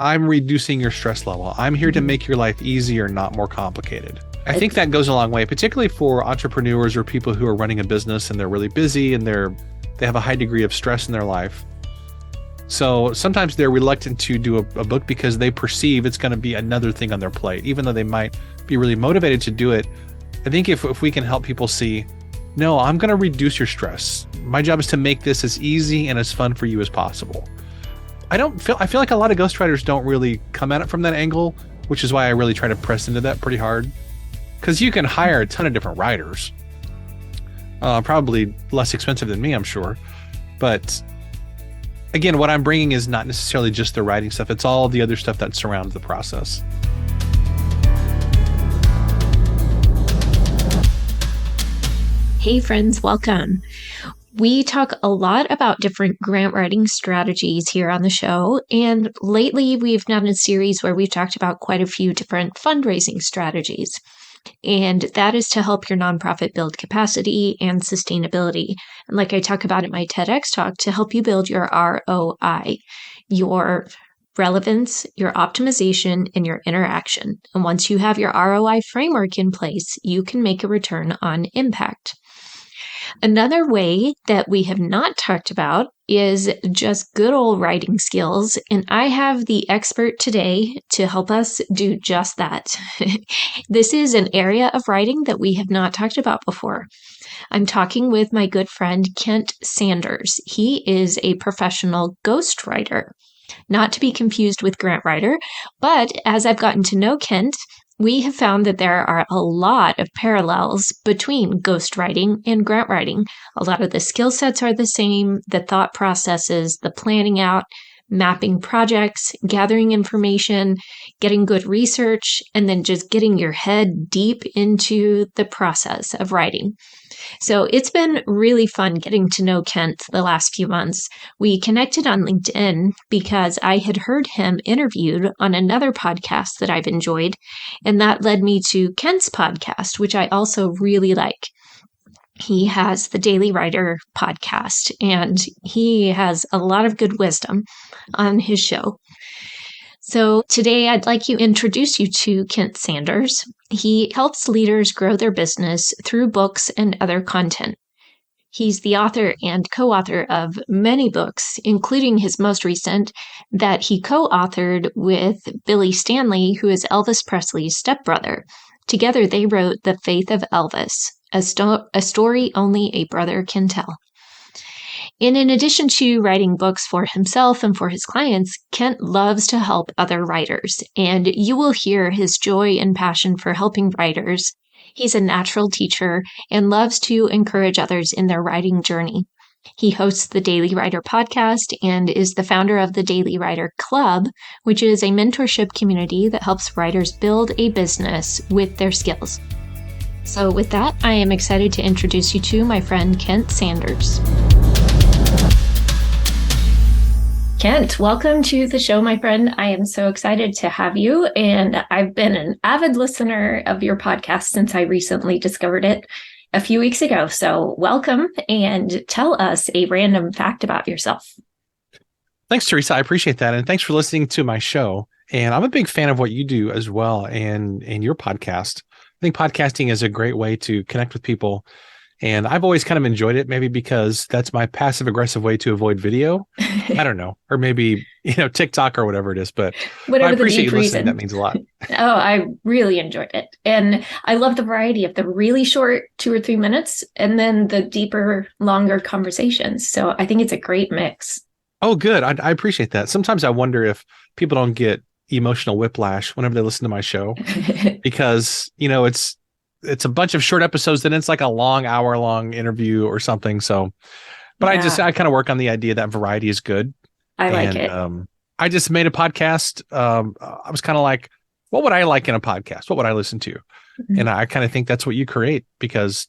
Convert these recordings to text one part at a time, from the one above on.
I'm reducing your stress level. I'm here to make your life easier, not more complicated. I think that goes a long way, particularly for entrepreneurs or people who are running a business and they're really busy and they have a high degree of stress in their life. So sometimes they're reluctant to do a book because they perceive it's going to be another thing on their plate, even though they might be really motivated to do it. I think if we can help people see, no, I'm going to reduce your stress. My job is to make this as easy and as fun for you as possible. I feel like a lot of ghostwriters don't really come at it from that angle, which is why I really try to press into that pretty hard. Because you can hire a ton of different writers, probably less expensive than me, I'm sure. But again, what I'm bringing is not necessarily just the writing stuff. It's all the other stuff that surrounds the process. Hey friends, welcome. We talk a lot about different grant writing strategies here on the show, and lately we've done a series where we've talked about quite a few different fundraising strategies. And that is to help your nonprofit build capacity and sustainability. And like I talk about in my TEDx talk, to help you build your ROI, your relevance, your optimization, and your interaction. And once you have your ROI framework in place, you can make a return on impact. Another way that we have not talked about is just good old writing skills, and I have the expert today to help us do just that. This is an area of writing that we have not talked about before. I'm talking with my good friend Kent Sanders. He is a professional ghostwriter, not to be confused with grant writer, but as I've gotten to know Kent, we have found that there are a lot of parallels between ghostwriting and grant writing. A lot of the skill sets are the same, the thought processes, the planning out, mapping projects, gathering information, getting good research, and then just getting your head deep into the process of writing. So it's been really fun getting to know Kent the last few months. We connected on LinkedIn because I had heard him interviewed on another podcast that I've enjoyed, and that led me to Kent's podcast, which I also really like. He has the Daily Writer podcast, and he has a lot of good wisdom on his show. So today I'd like to introduce you to Kent Sanders. He helps leaders grow their business through books and other content. He's the author and co-author of many books, including his most recent that he co-authored with Billy Stanley, who is Elvis Presley's stepbrother. Together they wrote The Faith of Elvis, a story only a brother can tell. And in addition to writing books for himself and for his clients, Kent loves to help other writers, and you will hear his joy and passion for helping writers. He's a natural teacher and loves to encourage others in their writing journey. He hosts the Daily Writer podcast and is the founder of the Daily Writer Club, which is a mentorship community that helps writers build a business with their skills. So with that, I am excited to introduce you to my friend Kent Sanders. Kent, welcome to the show, my friend. I am so excited to have you, and I've been an avid listener of your podcast since I recently discovered it a few weeks ago. So welcome, and tell us a random fact about yourself. Thanks, Teresa. I appreciate that, and thanks for listening to my show. And I'm a big fan of what you do as well, and your podcast. I think podcasting is a great way to connect with people. And I've always kind of enjoyed it, maybe because that's my passive aggressive way to avoid video. I don't know. Or maybe, TikTok or whatever it is. But I appreciate you listening. That means a lot. Oh, I really enjoyed it. And I love the variety of the really short 2 or 3 minutes and then the deeper, longer conversations. So I think it's a great mix. Oh, good. I appreciate that. Sometimes I wonder if people don't get emotional whiplash whenever they listen to my show because, it's a bunch of short episodes, then it's like a long hour-long interview or something. So, but yeah. I kind of work on the idea that variety is good. I like it. I just made a podcast. I was kind of like, what would I like in a podcast? What would I listen to? Mm-hmm. And I kind of think that's what you create, because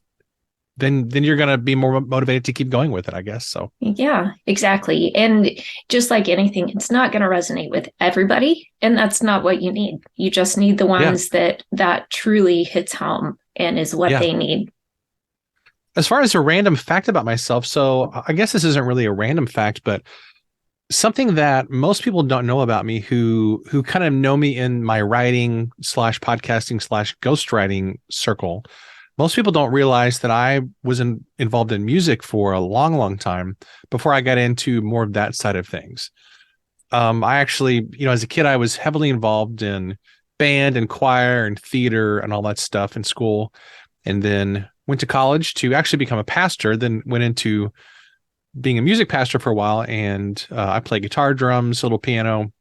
then you're going to be more motivated to keep going with it, I guess. So yeah, exactly. And just like anything, it's not going to resonate with everybody. And that's not what you need. You just need the ones that truly hits home and is what they need. As far as a random fact about myself, so I guess this isn't really a random fact, but something that most people don't know about me who kind of know me in my writing slash podcasting slash ghostwriting circle. Most people don't realize that I was involved in music for a long, long time before I got into more of that side of things. I actually, as a kid, I was heavily involved in band and choir and theater and all that stuff in school, and then went to college to actually become a pastor, then went into being a music pastor for a while, and I play guitar, drums, a little piano,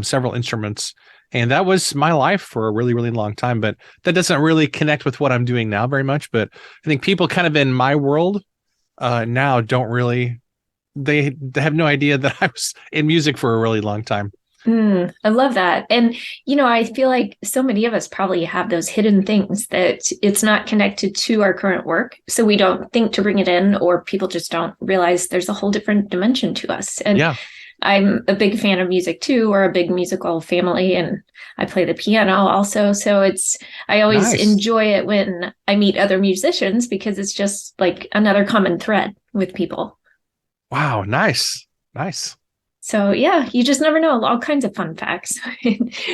several instruments, and that was my life for a really, really long time. But that doesn't really connect with what I'm doing now very much. But I think people kind of in my world now don't really, they have no idea that I was in music for a really long time. I love that. And, I feel like so many of us probably have those hidden things that it's not connected to our current work. So we don't think to bring it in, or people just don't realize there's a whole different dimension to us. And Yeah. I'm a big fan of music too. We're a big musical family, and I play the piano also. So I always Nice. enjoy it when I meet other musicians, because it's just like another common thread with people. Wow. Nice. Nice. So yeah, you just never know. All kinds of fun facts.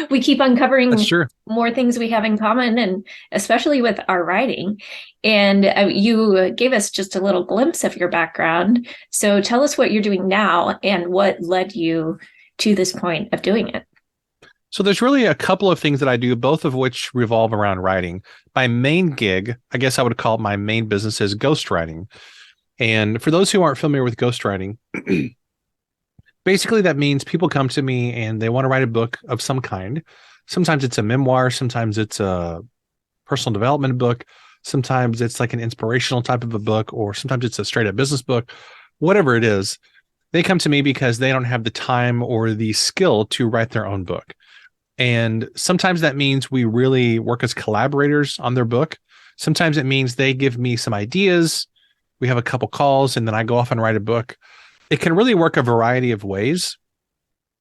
We keep That's uncovering true. more things we have in common, and especially with our writing. And you gave us just a little glimpse of your background. So tell us what you're doing now and what led you to this point of doing it. So there's really a couple of things that I do, both of which revolve around writing. My main gig, I guess I would call it my main business, is ghostwriting. And for those who aren't familiar with ghostwriting, basically that means people come to me and they want to write a book of some kind. Sometimes it's a memoir, sometimes it's a personal development book, sometimes it's like an inspirational type of a book, or sometimes it's a straight up business book. Whatever it is, they come to me because they don't have the time or the skill to write their own book. And sometimes that means we really work as collaborators on their book. Sometimes it means they give me some ideas. We have a couple calls and then I go off and write a book. It can really work a variety of ways.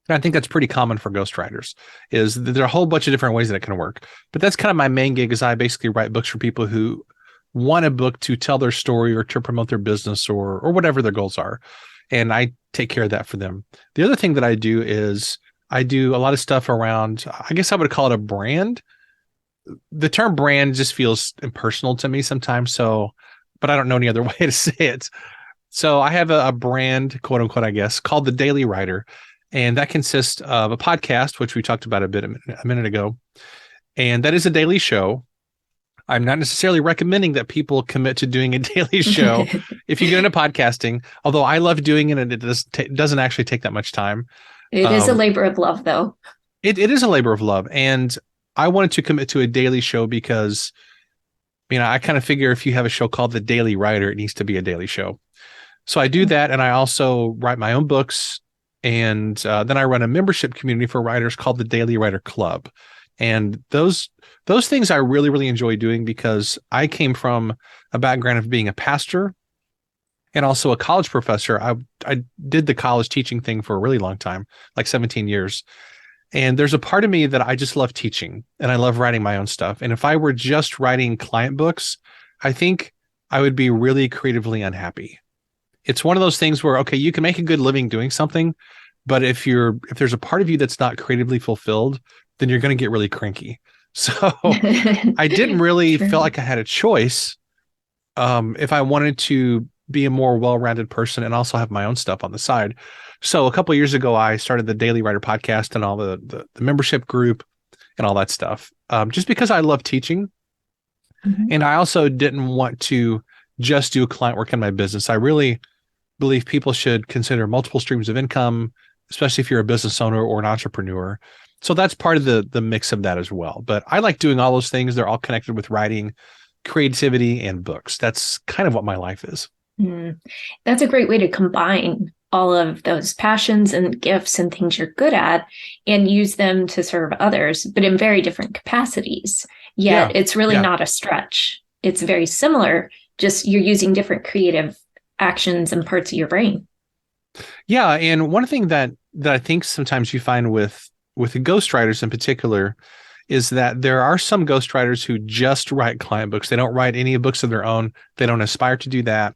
And I think that's pretty common for ghostwriters, is that there are a whole bunch of different ways that it can work. But that's kind of my main gig, is I basically write books for people who want a book to tell their story or to promote their business or whatever their goals are. And I take care of that for them. The other thing that I do is I do a lot of stuff around, I guess I would call it a brand. The term brand just feels impersonal to me sometimes. So, but I don't know any other way to say it. So I have a brand, quote unquote, I guess, called The Daily Writer. And that consists of a podcast, which we talked about a minute ago. And that is a daily show. I'm not necessarily recommending that people commit to doing a daily show if you get into podcasting, although I love doing it and it doesn't actually take that much time. It is a labor of love, though. It is a labor of love. And I wanted to commit to a daily show because, I kind of figure if you have a show called The Daily Writer, it needs to be a daily show. So I do that. And I also write my own books. And then I run a membership community for writers called the Daily Writer Club. And those things I really, really enjoy doing because I came from a background of being a pastor and also a college professor. I did the college teaching thing for a really long time, like 17 years. And there's a part of me that I just love teaching and I love writing my own stuff. And if I were just writing client books, I think I would be really creatively unhappy. It's one of those things where, okay, you can make a good living doing something, but if there's a part of you that's not creatively fulfilled, then you're going to get really cranky. So I didn't really feel like I had a choice if I wanted to be a more well-rounded person and also have my own stuff on the side. So a couple of years ago, I started the Daily Writer podcast and all the membership group and all that stuff, just because I love teaching. Mm-hmm. And I also didn't want to just do client work in my business. I really believe people should consider multiple streams of income, especially if you're a business owner or an entrepreneur. So that's part of the mix of that as well. But I like doing all those things. They're all connected with writing, creativity, and books. That's kind of what my life is. That's a great way to combine all of those passions and gifts and things you're good at and use them to serve others, but in very different capacities. Yet it's really not a stretch. It's very similar, just you're using different creative actions and parts of your brain. Yeah. And one thing that I think sometimes you find with the ghostwriters in particular is that there are some ghostwriters who just write client books. They don't write any books of their own. They don't aspire to do that.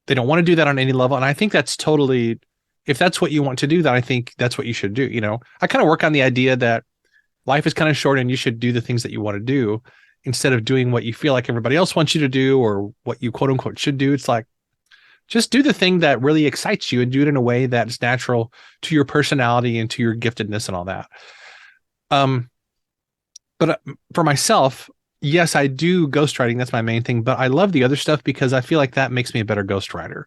They don't want to do that on any level. And I think that's totally if that's what you want to do, then I think that's what you should do. I kind of work on the idea that life is kind of short and you should do the things that you want to do instead of doing what you feel like everybody else wants you to do or what you quote unquote should do. It's like, just do the thing that really excites you and do it in a way that's natural to your personality and to your giftedness and all that. But for myself, yes, I do ghostwriting. That's my main thing, but I love the other stuff because I feel like that makes me a better ghostwriter.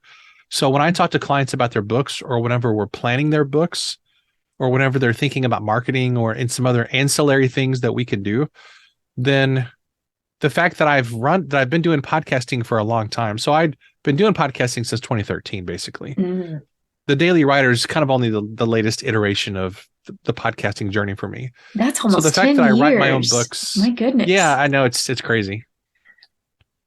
So when I talk to clients about their books or whenever we're planning their books or whenever they're thinking about marketing or in some other ancillary things that we could do, then the fact that I've been doing podcasting for a long time. So I'd been doing podcasting since 2013, basically. Mm. The Daily Writer is kind of only the latest iteration of the podcasting journey for me. That's almost 10 years. So the fact that I write my own books. My goodness. Yeah, I know it's crazy.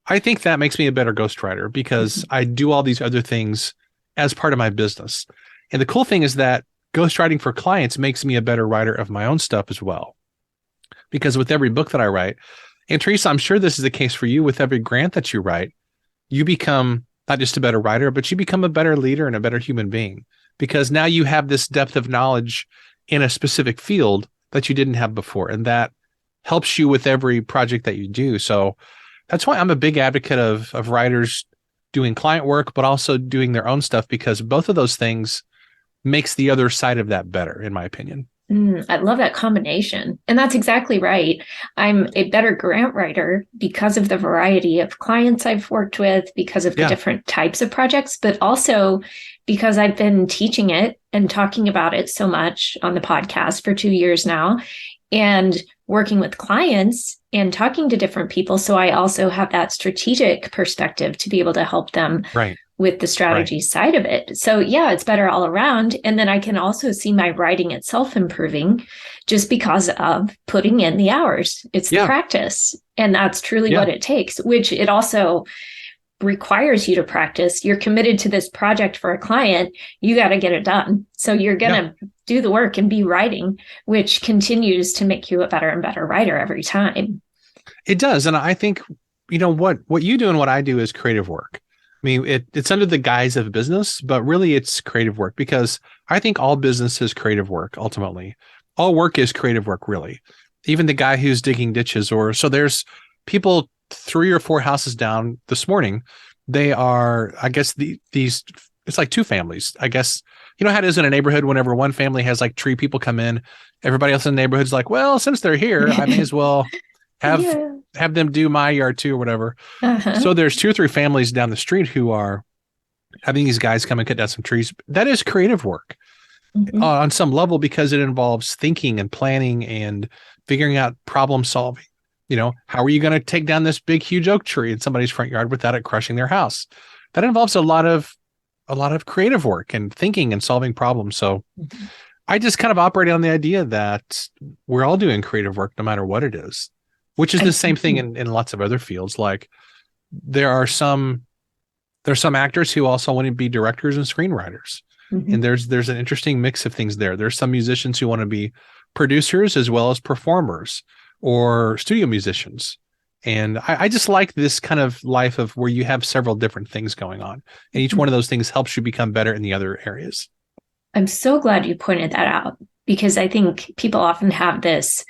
I think that makes me a better ghostwriter because I do all these other things as part of my business. And the cool thing is that ghostwriting for clients makes me a better writer of my own stuff as well. Because with every book that I write, and Teresa, I'm sure this is the case for you, with every grant that you write, you become not just a better writer, but you become a better leader and a better human being. Because now you have this depth of knowledge in a specific field that you didn't have before. And that helps you with every project that you do. So that's why I'm a big advocate of writers doing client work, but also doing their own stuff, because both of those things makes the other side of that better, in my opinion. I love that combination. And that's exactly right. I'm a better grant writer because of the variety of clients I've worked with, because of the different types of projects, but also because I've been teaching it and talking about it so much on the podcast for 2 years now, and working with clients and talking to different people. So I also have that strategic perspective to be able to help them with the strategy side of it. So yeah, it's better all around. And then I can also see my writing itself improving just because of putting in the hours. It's the practice. And that's truly what it takes, which it also requires you to practice. You're committed to this project for a client. You got to get it done. So you're going to do the work and be writing, which continues to make you a better and better writer every time. It does. And I think, what you do and what I do is creative work. I mean, it's under the guise of business, but really it's creative work, because I think all business is creative work. Ultimately, all work is creative work, really. Even the guy who's digging ditches, so there's people 3 or 4 houses down this morning. They are, I guess, these, it's like 2 families. I guess, how it is in a neighborhood whenever one family has like 3 people come in, everybody else in the neighborhood's like, well, since they're here, I may as well have them do my yard too or whatever. So there's 2 or 3 families down the street who are having these guys come and cut down some trees. That is creative work on some level, because it involves thinking and planning and figuring out problem solving. How are you going to take down this big, huge oak tree in somebody's front yard without it crushing their house? That involves a lot of creative work and thinking and solving problems. So I just kind of operate on the idea that we're all doing creative work no matter what it is, which is the same thing in lots of other fields. Like there's some actors who also want to be directors and screenwriters. And there's an interesting mix of things there. There's some musicians who want to be producers as well as performers or studio musicians. And I just like this kind of life of where you have several different things going on, and each one of those things helps you become better in the other areas. I'm so glad you pointed that out, because I think people often have this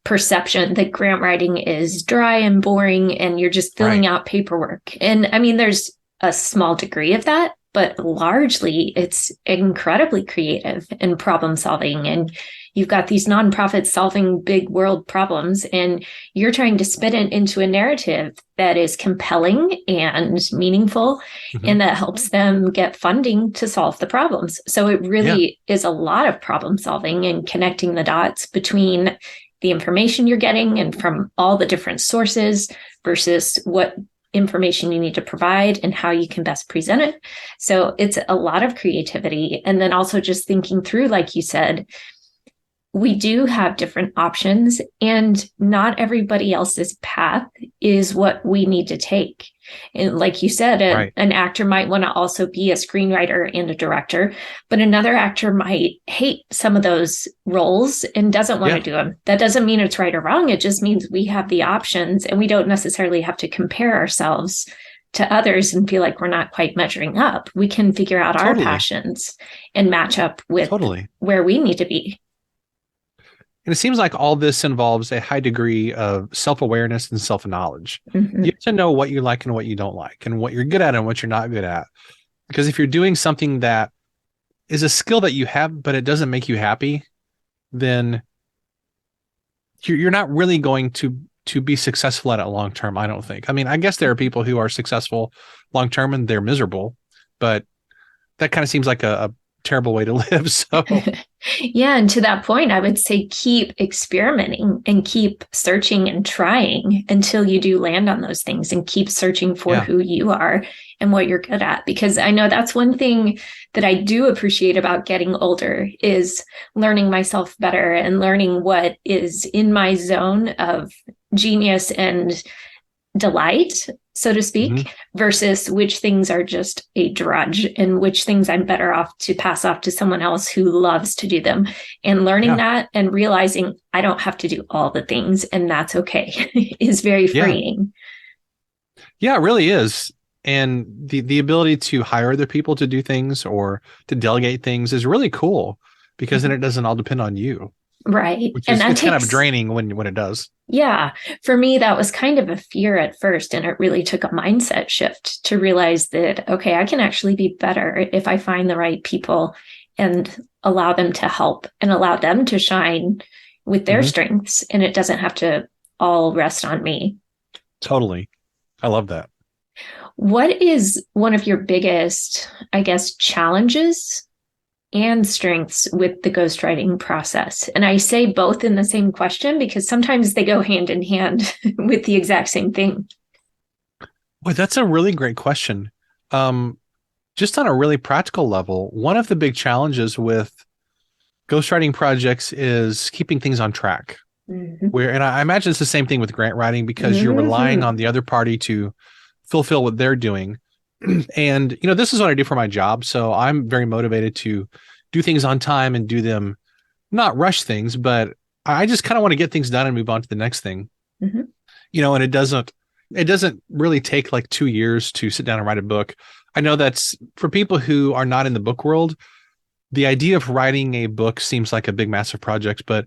perception that grant writing is dry and boring and you're just filling out paperwork. And I mean, there's a small degree of that, but largely it's incredibly creative and problem solving. And you've got these nonprofits solving big world problems, and you're trying to spin it into a narrative that is compelling and meaningful, and that helps them get funding to solve the problems. So it really is a lot of problem solving and connecting the dots between the information you're getting and from all the different sources versus what information you need to provide and how you can best present it. So it's a lot of creativity. And then also just thinking through, like you said, we do have different options, and not everybody else's path is what we need to take. And like you said, an actor might want to also be a screenwriter and a director, but another actor might hate some of those roles and doesn't want to do them. That doesn't mean it's right or wrong. It just means we have the options, and we don't necessarily have to compare ourselves to others and feel like we're not quite measuring up. We can figure out our passions and match up with where we need to be. And it seems like all this involves a high degree of self-awareness and self-knowledge. You have to know what you like and what you don't like, and what you're good at and what you're not good at. Because if you're doing something that is a skill that you have, but it doesn't make you happy, then you're not really going to be successful at it long term, I don't think. I mean, I guess there are people who are successful long term and they're miserable, but that kind of seems like a terrible way to live. So yeah, and to that point, I would say keep experimenting and keep searching and trying until you do land on those things, and keep searching for who you are and what you're good at. Because I know that's one thing that I do appreciate about getting older, is learning myself better and learning what is in my zone of genius and delight, so to speak, versus which things are just a drudge and which things I'm better off to pass off to someone else who loves to do them. And learning that and realizing I don't have to do all the things, and that's okay, is very freeing. Yeah, it really is. And the ability to hire other people to do things or to delegate things is really cool, because then it doesn't all depend on you. Right. Which is, it's kind of draining when it does. Yeah. For me, that was kind of a fear at first. And it really took a mindset shift to realize that, okay, I can actually be better if I find the right people and allow them to help and allow them to shine with their strengths. And it doesn't have to all rest on me. Totally. I love that. What is one of your biggest, I guess, challenges and strengths with the ghostwriting process? And I say both in the same question because sometimes they go hand in hand with the exact same thing. Well, that's a really great question. Just on a really practical level, one of the big challenges with ghostwriting projects is keeping things on track. And I imagine it's the same thing with grant writing, because you're relying on the other party to fulfill what they're doing. And, this is what I do for my job. So I'm very motivated to do things on time and do them, not rush things, but I just kind of want to get things done and move on to the next thing. And it doesn't really take like 2 years to sit down and write a book. I know that's for people who are not in the book world, the idea of writing a book seems like a big, massive project, but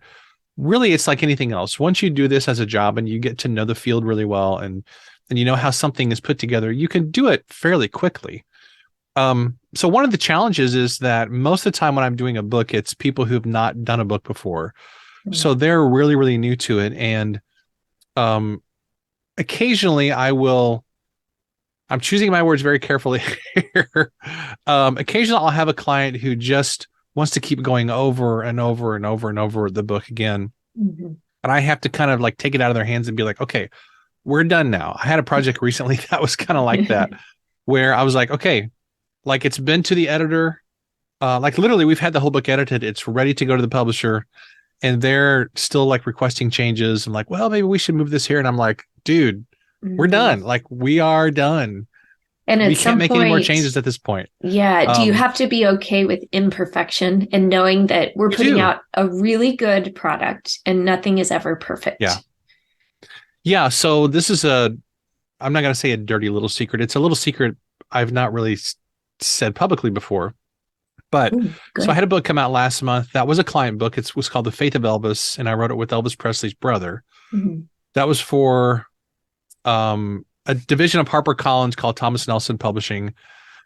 really it's like anything else. Once you do this as a job and you get to know the field really well, and you know how something is put together, you can do it fairly quickly. So one of the challenges is that most of the time when I'm doing a book, it's people who have not done a book before. So they're really, really new to it. And occasionally I'm choosing my words very carefully here. Occasionally I'll have a client who just wants to keep going over and over and over and over the book again. And I have to kind of like take it out of their hands and be like, okay, we're done now. I had a project recently that was kind of like that, where I was like, okay, like it's been to the editor. Like literally we've had the whole book edited. It's ready to go to the publisher, and they're still like requesting changes. I'm like, well, maybe we should move this here. And I'm like, dude, we're done. Like we are done. And we can't make any more changes at this point. Yeah. Do you have to be okay with imperfection and knowing that we're putting out a really good product and nothing is ever perfect? Yeah. So this is I'm not going to say a dirty little secret. It's a little secret I've not really said publicly before. But so I had a book come out last month. That was a client book. It was called The Faith of Elvis, and I wrote it with Elvis Presley's brother. That was for a division of HarperCollins called Thomas Nelson Publishing.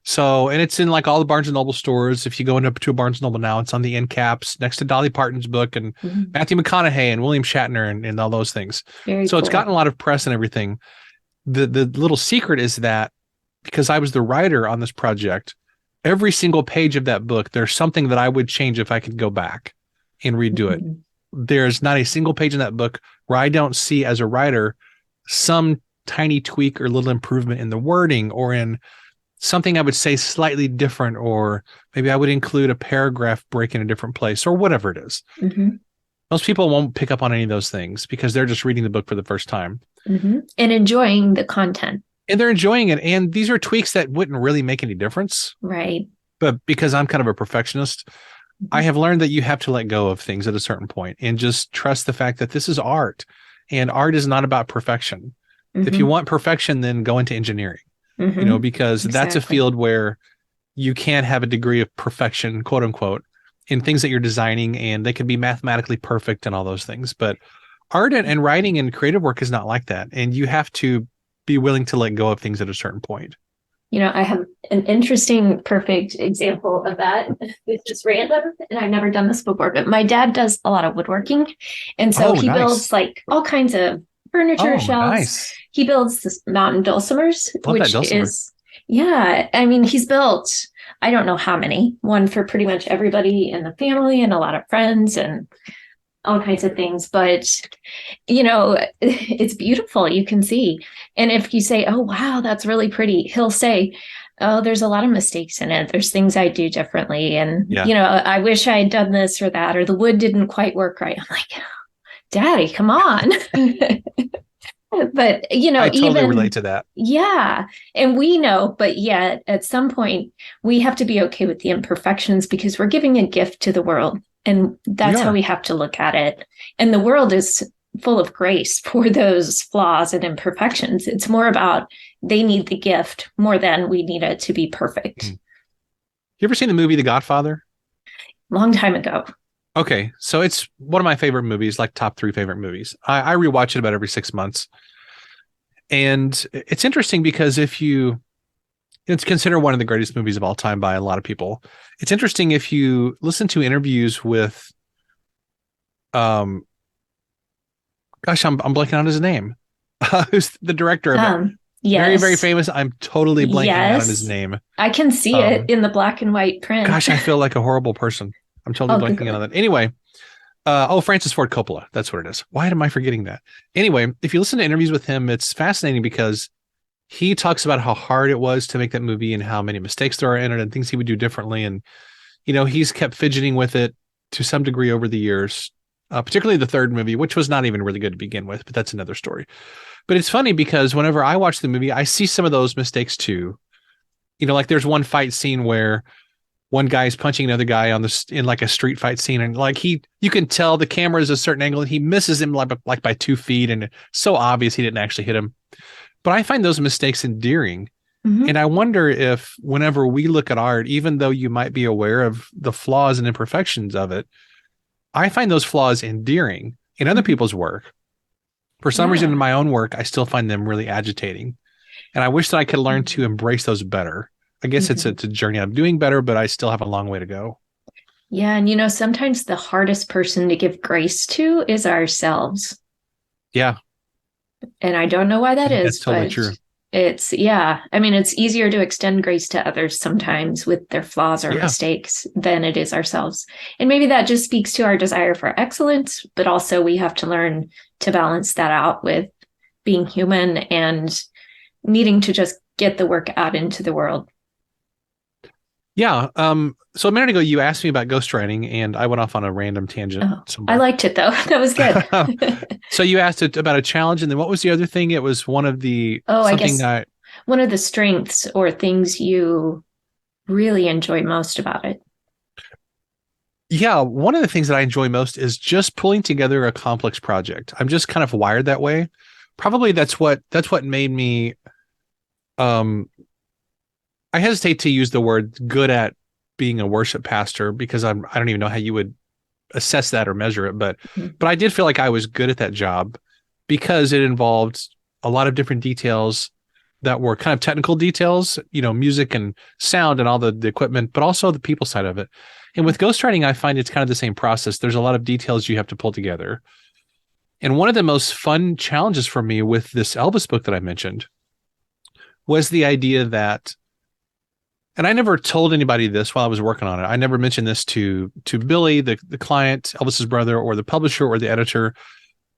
So, and it's in like all the Barnes and Noble stores. If you go into a Barnes and Noble now, it's on the end caps next to Dolly Parton's book and Matthew McConaughey and William Shatner and all those things. Very so cool. It's gotten a lot of press and everything. The little secret is that because I was the writer on this project, every single page of that book, there's something that I would change if I could go back and redo it. There's not a single page in that book where I don't see as a writer some tiny tweak or little improvement in the wording or in something I would say slightly different, or maybe I would include a paragraph break in a different place or whatever it is. Most people won't pick up on any of those things because they're just reading the book for the first time. And enjoying the content. And they're enjoying it. And these are tweaks that wouldn't really make any difference. Right. But because I'm kind of a perfectionist, I have learned that you have to let go of things at a certain point and just trust the fact that this is art. And art is not about perfection. If you want perfection, then go into engineering. because that's a Exactly. field where you can have a degree of perfection, quote unquote, in things that you're designing, and they can be mathematically perfect and all those things. But art and writing and creative work is not like that. And you have to be willing to let go of things at a certain point. I have an interesting, perfect example of that. It's just random, and I've never done this before, but my dad does a lot of woodworking. And so Oh, he nice. builds like all kinds of furniture Oh, shelves. nice. He builds this mountain dulcimers, Love that which dulcimer. is, yeah, I mean, he's built, I don't know how many, one for pretty much everybody in the family and a lot of friends and all kinds of things. But it's beautiful. You can see. And if you say, oh, wow, that's really pretty, he'll say, oh, there's a lot of mistakes in it. There's things I do differently. And, Yeah. I wish I had done this or that, or the wood didn't quite work right. I'm like, Daddy, come on. But, I totally relate even, to that. yeah. And we know, but yet at some point, we have to be okay with the imperfections because we're giving a gift to the world. And that's how we have to look at it. And the world is full of grace for those flaws and imperfections. It's more about they need the gift more than we need it to be perfect. You ever seen the movie The Godfather? Long time ago. Okay, so it's one of my favorite movies, like top 3 favorite movies. I rewatch it about every 6 months. And it's interesting because if it's considered one of the greatest movies of all time by a lot of people. It's interesting if you listen to interviews with, gosh, I'm blanking on his name. Who's the director of it? Yes. Very, very famous. I'm totally blanking out on his Yes. name. I can see it in the black and white print. Gosh, I feel like a horrible person. I'm totally blanking out on that. Anyway, Francis Ford Coppola. That's what it is. Why am I forgetting that? Anyway, if you listen to interviews with him, it's fascinating because he talks about how hard it was to make that movie and how many mistakes there are in it and things he would do differently. And, he's kept fidgeting with it to some degree over the years, particularly the third movie, which was not even really good to begin with, but that's another story. But it's funny because whenever I watch the movie, I see some of those mistakes too. Like there's one fight scene where one guy is punching another guy in like a street fight scene, and like you can tell the camera is a certain angle, and he misses him like by 2 feet, and it's so obvious he didn't actually hit him. But I find those mistakes endearing, and I wonder if whenever we look at art, even though you might be aware of the flaws and imperfections of it, I find those flaws endearing in other people's work. For some reason, in my own work, I still find them really agitating, and I wish that I could learn to embrace those better. I guess it's a journey. I'm doing better, but I still have a long way to go. Yeah. And sometimes the hardest person to give grace to is ourselves. Yeah. And I don't know why that is. That's totally true. It's easier to extend grace to others sometimes with their flaws or mistakes than it is ourselves. And maybe that just speaks to our desire for excellence, but also we have to learn to balance that out with being human and needing to just get the work out into the world. Yeah. So a minute ago, you asked me about ghostwriting, and I went off on a random tangent. I liked it, though. That was good. So you asked it about a challenge, and then what was the other thing? It was one of the one of the strengths or things you really enjoy most about it. Yeah, one of the things that I enjoy most is just pulling together a complex project. I'm just kind of wired that way. Probably that's what made me. I hesitate to use the word good at being a worship pastor because I don't even know how you would assess that or measure it, but I did feel like I was good at that job because it involved a lot of different details that were kind of technical details, music and sound and all the equipment, but also the people side of it. And with ghostwriting, I find it's kind of the same process. There's a lot of details you have to pull together. And one of the most fun challenges for me with this Elvis book that I mentioned was the idea that, and I never told anybody this while I was working on it. I never mentioned this to Billy, the client, Elvis's brother, or the publisher or the editor.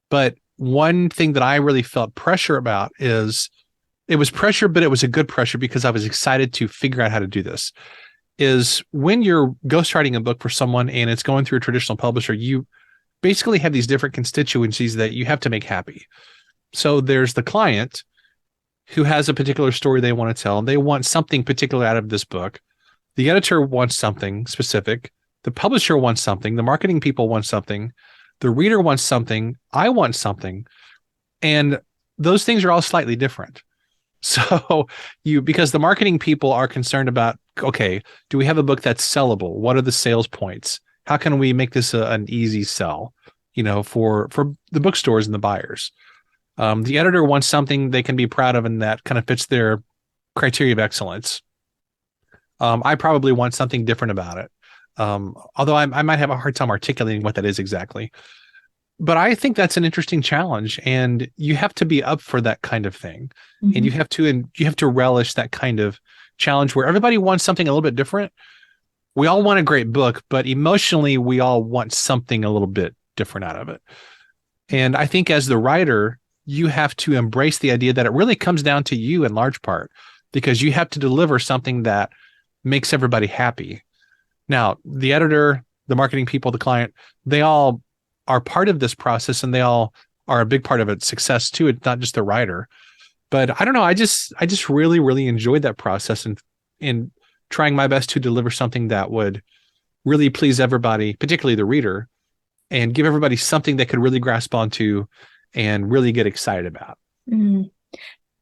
But one thing that I really felt pressure about is it was pressure, but it was a good pressure because I was excited to figure out how to do this. Is when you're ghostwriting a book for someone and it's going through a traditional publisher, you basically have these different constituencies that you have to make happy. So there's the client who has a particular story they want to tell. They want something particular out of this book. The editor wants something specific. The publisher wants something. The marketing people want something. The reader wants something. I want something. And those things are all slightly different. So because the marketing people are concerned about, okay, do we have a book that's sellable? What are the sales points? How can we make this an easy sell, for the bookstores and the buyers? The editor wants something they can be proud of and that kind of fits their criteria of excellence. I probably want something different about it. Although I might have a hard time articulating what that is exactly. But I think that's an interesting challenge, and you have to be up for that kind of thing. Mm-hmm. And you have to relish that kind of challenge where everybody wants something a little bit different. We all want a great book, but emotionally we all want something a little bit different out of it. And I think as the writer, you have to embrace the idea that it really comes down to you in large part, because you have to deliver something that makes everybody happy. Now, the editor, the marketing people, the client, they all are part of this process, and they all are a big part of its success too. It's not just the writer. But I don't know. I just really, really enjoyed that process, and in trying my best to deliver something that would really please everybody, particularly the reader, and give everybody something they could really grasp onto and really get excited about. Mm.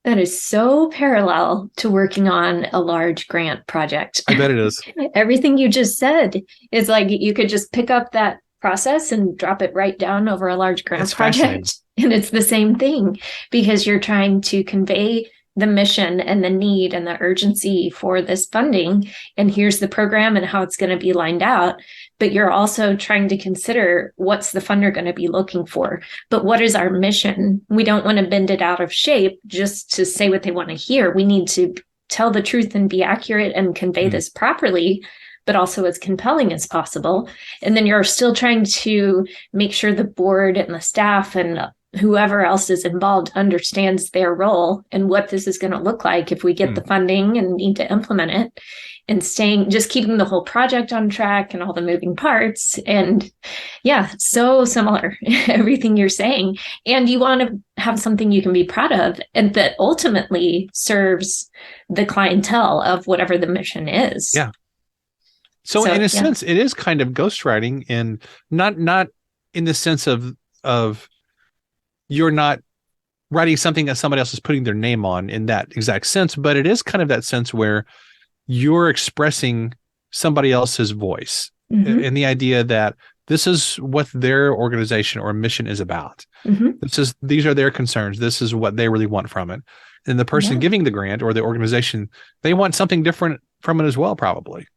That is so parallel to working on a large grant project. I bet it is. Everything you just said is like you could just pick up that process and drop it right down over a large grant project. And it's the same thing, because you're trying to convey the mission and the need and the urgency for this funding. And here's the program and how it's going to be lined out. But you're also trying to consider, what's the funder going to be looking for? But what is our mission? We don't want to bend it out of shape just to say what they want to hear. We need to tell the truth and be accurate and convey this properly, but also as compelling as possible. And then you're still trying to make sure the board and the staff and whoever else is involved understands their role and what this is going to look like if we get the funding and need to implement it, and just keeping the whole project on track and all the moving parts. And yeah, so similar, everything you're saying. And you want to have something you can be proud of, and that ultimately serves the clientele of whatever the mission is. Yeah. So in a sense, it is kind of ghostwriting, and not in the sense of you're not writing something that somebody else is putting their name on in that exact sense, but it is kind of that sense where you're expressing somebody else's voice, and the idea that this is what their organization or mission is about. These are their concerns. This is what they really want from it. And the person giving the grant or the organization, they want something different from it as well, probably.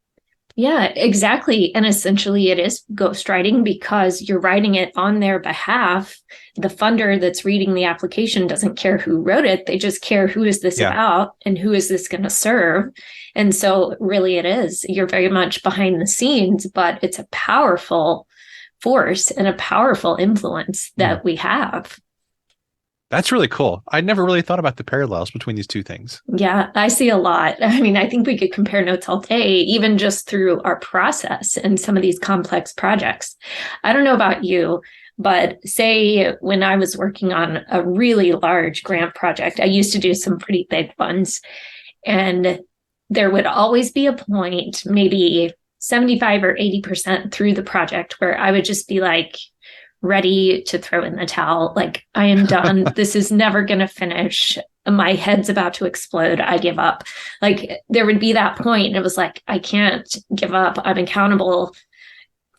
Yeah, exactly. And essentially it is ghostwriting, because you're writing it on their behalf. The funder that's reading the application doesn't care who wrote it. They just care, who is this about and who is this going to serve? And so really it is, you're very much behind the scenes, but it's a powerful force and a powerful influence that we have. That's really cool. I never really thought about the parallels between these two things. Yeah, I see a lot. I mean, I think we could compare notes all day, even just through our process and some of these complex projects. I don't know about you, but say when I was working on a really large grant project, I used to do some pretty big ones, and there would always be a point, maybe 75 or 80% through the project, where I would just be like, ready to throw in the towel. Like, I am done. This is never going to finish. My head's about to explode. I give up. Like, there would be that point, and it was like, I can't give up. I'm accountable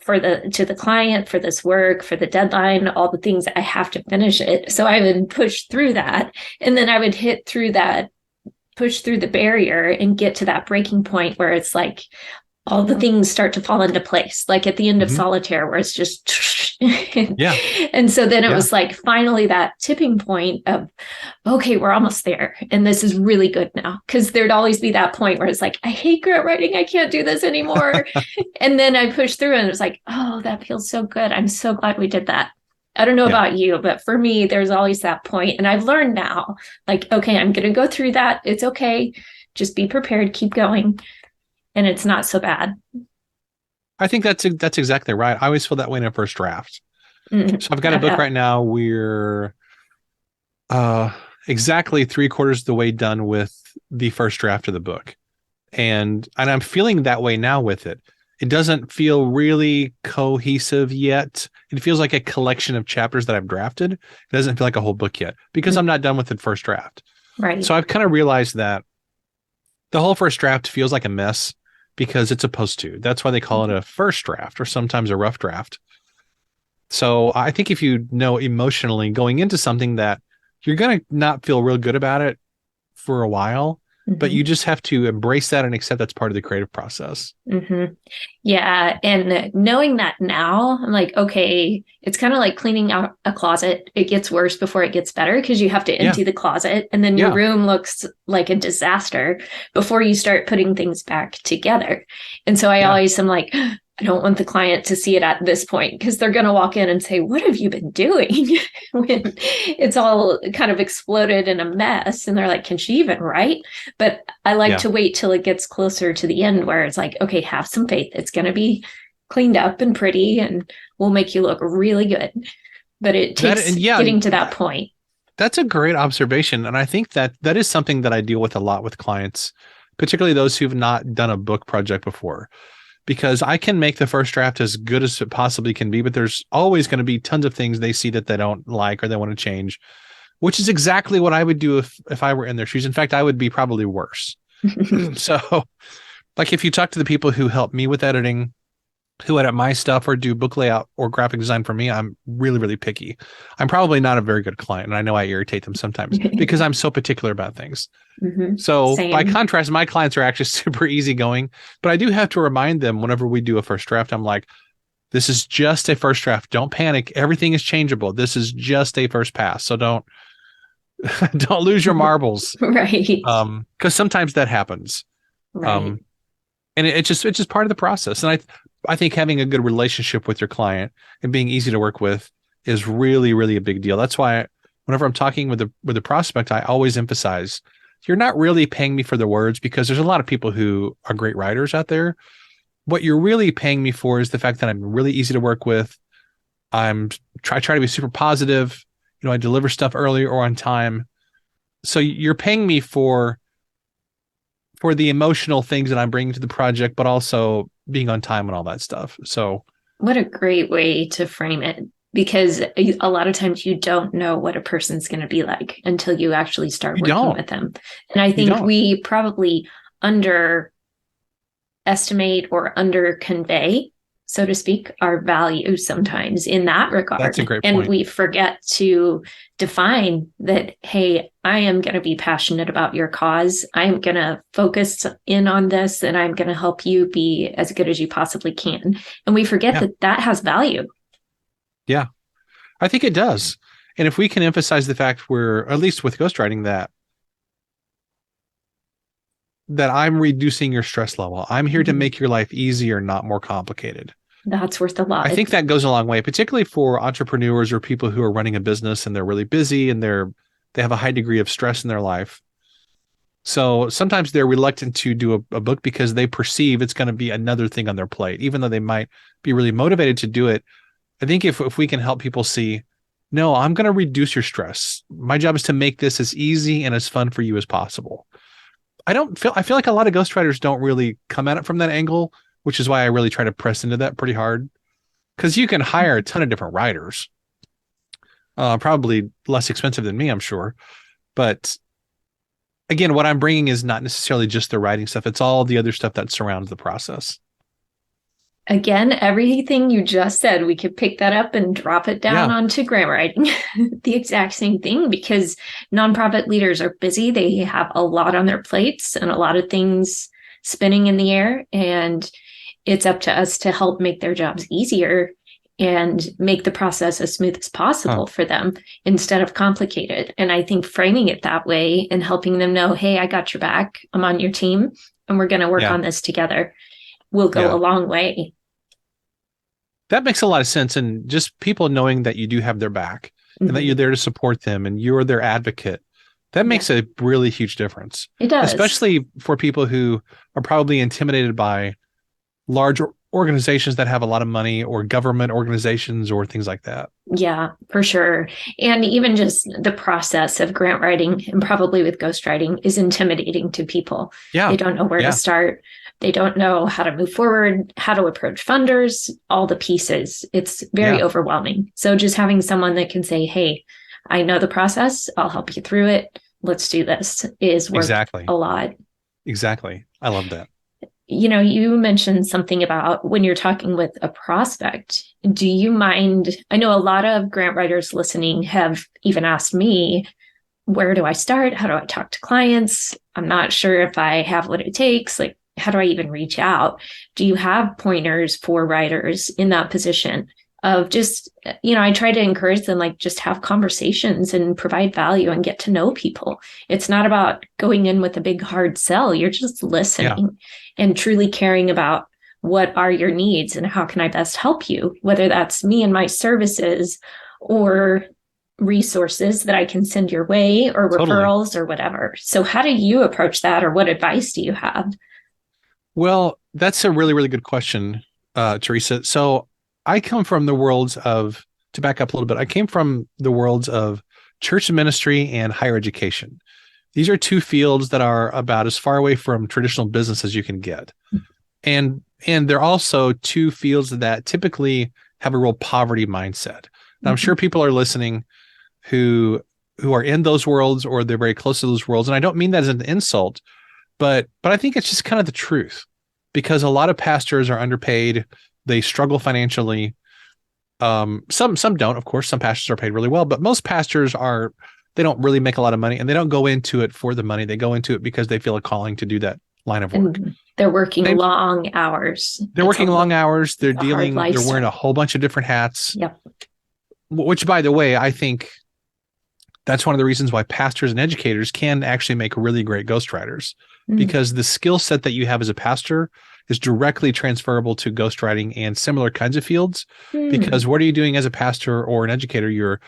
to the client, for this work, for the deadline, all the things. I have to finish it. So I would push through that. And then I would push through the barrier and get to that breaking point where it's like, all the things start to fall into place, like at the end of Solitaire, where it's just And so then it was like finally that tipping point of, okay, we're almost there, and this is really good now. Because there'd always be that point where it's like, I hate grant writing, I can't do this anymore. And then I pushed through, and it was like, oh, that feels so good. I'm so glad we did that. I don't know about you, but for me, there's always that point. And I've learned now, like, okay, I'm going to go through that. It's okay. Just be prepared, keep going. And it's not so bad. I think that's exactly right. I always feel that way in a first draft. So I've got a book right now. We're exactly 3/4 of the way done with the first draft of the book. And I'm feeling that way now with it. It doesn't feel really cohesive yet. It feels like a collection of chapters that I've drafted. It doesn't feel like a whole book yet, because I'm not done with the first draft. Right. So I've kind of realized that the whole first draft feels like a mess because it's supposed to. That's why they call it a first draft or sometimes a rough draft. So I think if you know emotionally going into something that you're going to not feel real good about it for a while, but Hmm. you just have to embrace that and accept that's part of the creative process. Hmm. Yeah. And knowing that now, I'm like, okay, it's kind of like cleaning out a closet. It gets worse before it gets better because you have to Yeah. empty the closet and then your Yeah. room looks like a disaster before you start putting things back together. And so I Yeah. always am like, I don't want the client to see it at this point because they're going to walk in and say, what have you been doing when it's all kind of exploded in a mess? And they're like, can she even write? But I like Yeah. to wait till it gets closer to the end where it's like, okay, have some faith. It's going to be cleaned up and pretty and we'll make you look really good. But it That takes and yeah, getting to that point. that's a great observation. And I think that that is something that I deal with a lot with clients, particularly those who've not done a book project before, because I can make the first draft as good as it possibly can be, but there's always going to be tons of things they see that they don't like or they want to change, which is exactly what I would do if I were in their shoes. In fact, I would be probably worse. So, like if you talk to the people who help me with editing, who edit my stuff or do book layout or graphic design for me, I'm really, really picky. I'm probably not a very good client, and I know I irritate them sometimes because I'm so particular about things. Hmm. So by Same. contrast, my clients are actually super easygoing, but I do have to remind them whenever we do a first draft, I'm like, this is just a first draft. Don't panic. Everything is changeable. This is just a first pass. So don't don't lose your marbles. Right. Because sometimes that happens. Right. Um, and it's just part of the process. And I think having a good relationship with your client and being easy to work with is really, really a big deal. That's why whenever I'm talking with the prospect, I always emphasize you're not really paying me for the words because there's a lot of people who are great writers out there. What you're really paying me for is the fact that I'm really easy to work with. I try to be super positive. You know, I deliver stuff early or on time. So you're paying me for the emotional things that I'm bringing to the project, but also being on time and all that stuff. So What a great way to frame it. Because a lot of times you don't know what a person's going to be like until you actually start you working don't, with them. And I you think don't. we probably underestimate or under convey, so to speak, our value sometimes in that That's a regard. great And point. we forget to define that, hey, I am going to be passionate about your cause. I'm going to focus in on this and I'm going to help you be as good as you possibly can. And we forget Yeah, that that has value. yeah, I think it does. And if we can emphasize the fact we're at least with ghostwriting that I'm reducing your stress level. I'm here to Mhm. make your life easier, not more complicated. That's worth a I lot. think that goes a long way, particularly for entrepreneurs or people who are running a business and they're really busy and they have a high degree of stress in their life. So sometimes they're reluctant to do a book because they perceive it's going to be another thing on their plate, even though they might be really motivated to do it. I think if we can help people see, no, I'm going to reduce your stress. My job is to make this as easy and as fun for you as possible. I feel like a lot of ghostwriters don't really come at it from that angle, which is why I really try to press into that pretty hard. Because you can hire a ton of different writers, probably less expensive than me, I'm sure. But again, what I'm bringing is not necessarily just the writing stuff; it's all the other stuff that surrounds the process. Again, everything you just said, we could pick that up and drop it down Yeah, onto grant writing. The exact same thing because nonprofit leaders are busy. They have a lot on their plates and a lot of things spinning in the air. And it's up to us to help make their jobs easier and make the process as smooth as huh. possible for them instead of complicated. And I think framing it that way and helping them know, hey, I got your back. I'm on your team and we're going to work Yeah, on this together will go a yeah. long way. That makes a lot of sense. And just people knowing that you do have their back and that Mm-hmm. you're there to support them and you're their advocate, that Yeah, makes a really huge difference, it does. especially for people who are probably intimidated by large organizations that have a lot of money or government organizations or things like that. Yeah, for sure. And even just the process of grant writing and probably with ghostwriting is intimidating to people. They Yeah. don't know where to Yeah. start. They don't know how to move forward, how to approach funders, all the pieces. It's very Yeah. overwhelming. So just having someone that can say, hey, I know the process, I'll help you through it. let's do this is worth Exactly. a lot. Exactly. I love that. You mentioned something about when you're talking with a prospect. Do you mind? I know a lot of grant writers listening have even asked me, where do I start? How do I talk to clients? I'm not sure if I have what it takes. Like, how do I even reach out? Do you have pointers for writers in that position of just, I try to encourage them, like, just have conversations and provide value and get to know people. It's not about going in with a big hard sell. You're just listening and truly caring about what are your needs and how can I best help you, whether that's me and my services or resources that I can send your way or Totally. referrals or whatever. So how do you approach that, or what advice do you have? Well, that's a really, really good question, Teresa. So I come from the worlds of, to back up a little bit, I came from the worlds of church ministry and higher education. These are two fields that are about as far away from traditional business as you can get. And they're also two fields that typically have a real poverty mindset. Now, I'm sure people are listening who are in those worlds or they're very close to those worlds. And I don't mean that as an insult, but I think it's just kind of the truth, because a lot of pastors are underpaid. They struggle financially. Some don't, of course. Some pastors are paid really well, but most pastors they don't really make a lot of money, and they don't go into it for the money. They go into it because they feel a calling to do that line of work. And they're working long hours. They're working long hours. They're dealing. They're wearing a whole bunch of different hats. Yep. Which, by the way, I think that's one of the reasons why pastors and educators can actually make really great ghostwriters, because the skill set that you have as a pastor is directly transferable to ghostwriting and similar kinds of fields. Because what are you doing as a pastor or an educator? You're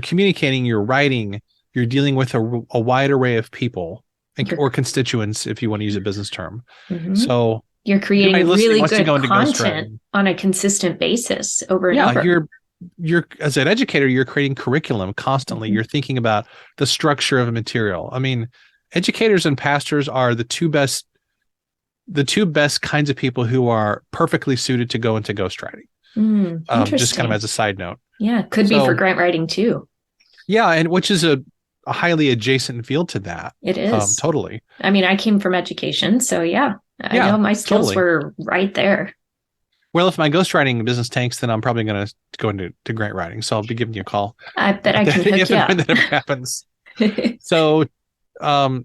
communicating, you're writing, you're dealing with a wide array of people or constituents, if you want to use a business term. So you're creating really good content on a consistent basis over and over. You're as an educator, you're creating curriculum constantly. You're thinking about the structure of a material. I mean, educators and pastors are the two best kinds of people who are perfectly suited to go into ghostwriting. Just kind of as a side note. Yeah, could be for grant writing too. Yeah, and which is a highly adjacent field to that. It is. Totally. I mean, I came from education, so I know my skills were right there. Well, if my ghostwriting business tanks, then I'm probably going to go into grant writing. So I'll be giving you a call. I bet I can hook you up. When that ever happens. So, I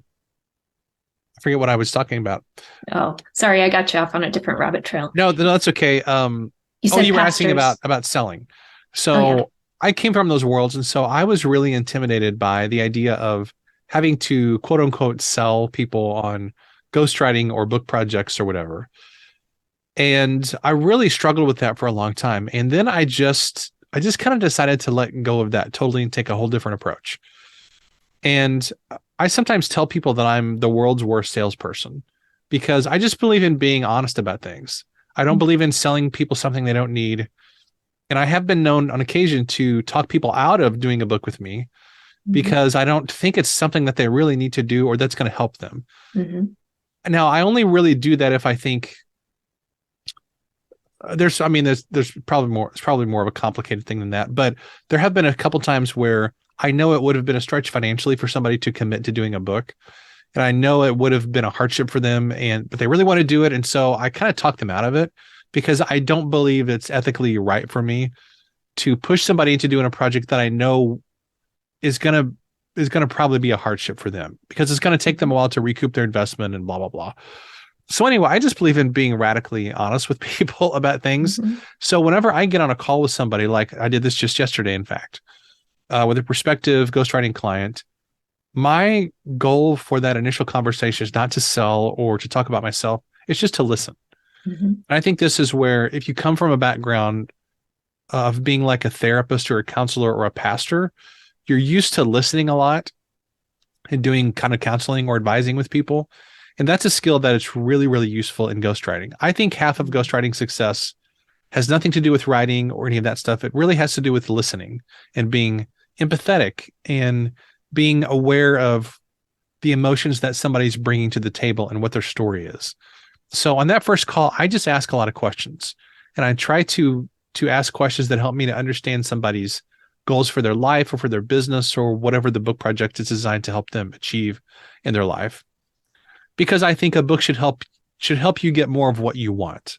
forget what I was talking about. Oh, sorry, I got you off on a different rabbit trail. No, that's okay. You were asking about selling. So I came from those worlds, and so I was really intimidated by the idea of having to quote unquote sell people on ghostwriting or book projects or whatever. And I really struggled with that for a long time. And then I just kind of decided to let go of that totally and take a whole different approach. And I sometimes tell people that I'm the world's worst salesperson, because I just believe in being honest about things. I don't believe in selling people something they don't need. And I have been known on occasion to talk people out of doing a book with me because I don't think it's something that they really need to do or that's going to help them. Now, I only really do that if I think there's probably more. It's probably more of a complicated thing than that. But there have been a couple times where I know it would have been a stretch financially for somebody to commit to doing a book, and I know it would have been a hardship for them, but they really want to do it, and so I kind of talk them out of it, because I don't believe it's ethically right for me to push somebody into doing a project that I know is gonna probably be a hardship for them, because it's going to take them a while to recoup their investment and blah blah blah. So anyway, I just believe in being radically honest with people about things. So whenever I get on a call with somebody, like I did this just yesterday, in fact, with a prospective ghostwriting client, my goal for that initial conversation is not to sell or to talk about myself. It's just to listen. And I think this is where, if you come from a background of being like a therapist or a counselor or a pastor, you're used to listening a lot and doing kind of counseling or advising with people. And that's a skill that is really, really useful in ghostwriting. I think half of ghostwriting success has nothing to do with writing or any of that stuff. It really has to do with listening and being empathetic and being aware of the emotions that somebody's bringing to the table and what their story is. So on that first call, I just ask a lot of questions, and I try to ask questions that help me to understand somebody's goals for their life or for their business or whatever the book project is designed to help them achieve in their life. Because I think a book should help you get more of what you want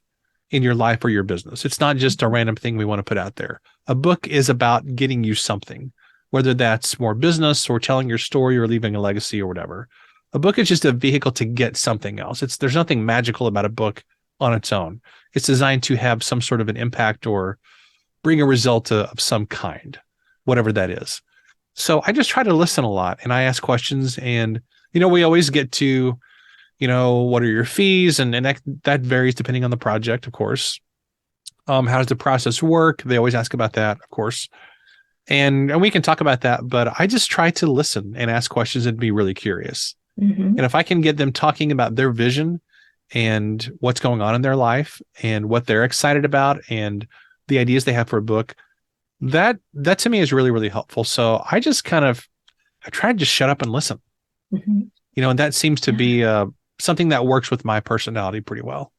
in your life or your business. It's not just a random thing we want to put out there. A book is about getting you something, whether that's more business or telling your story or leaving a legacy or whatever. A book is just a vehicle to get something else. There's nothing magical about a book on its own. It's designed to have some sort of an impact or bring a result of some kind, whatever that is. So I just try to listen a lot and I ask questions, and, we always get to, what are your fees? And that varies depending on the project, of course. How does the process work? They always ask about that, of course. And we can talk about that, but I just try to listen and ask questions and be really curious. Mm-hmm. And if I can get them talking about their vision and what's going on in their life and what they're excited about and the ideas they have for a book, that to me is really, really helpful. So I just I try to just shut up and listen, Mm-hmm. And that seems to be something that works with my personality pretty well.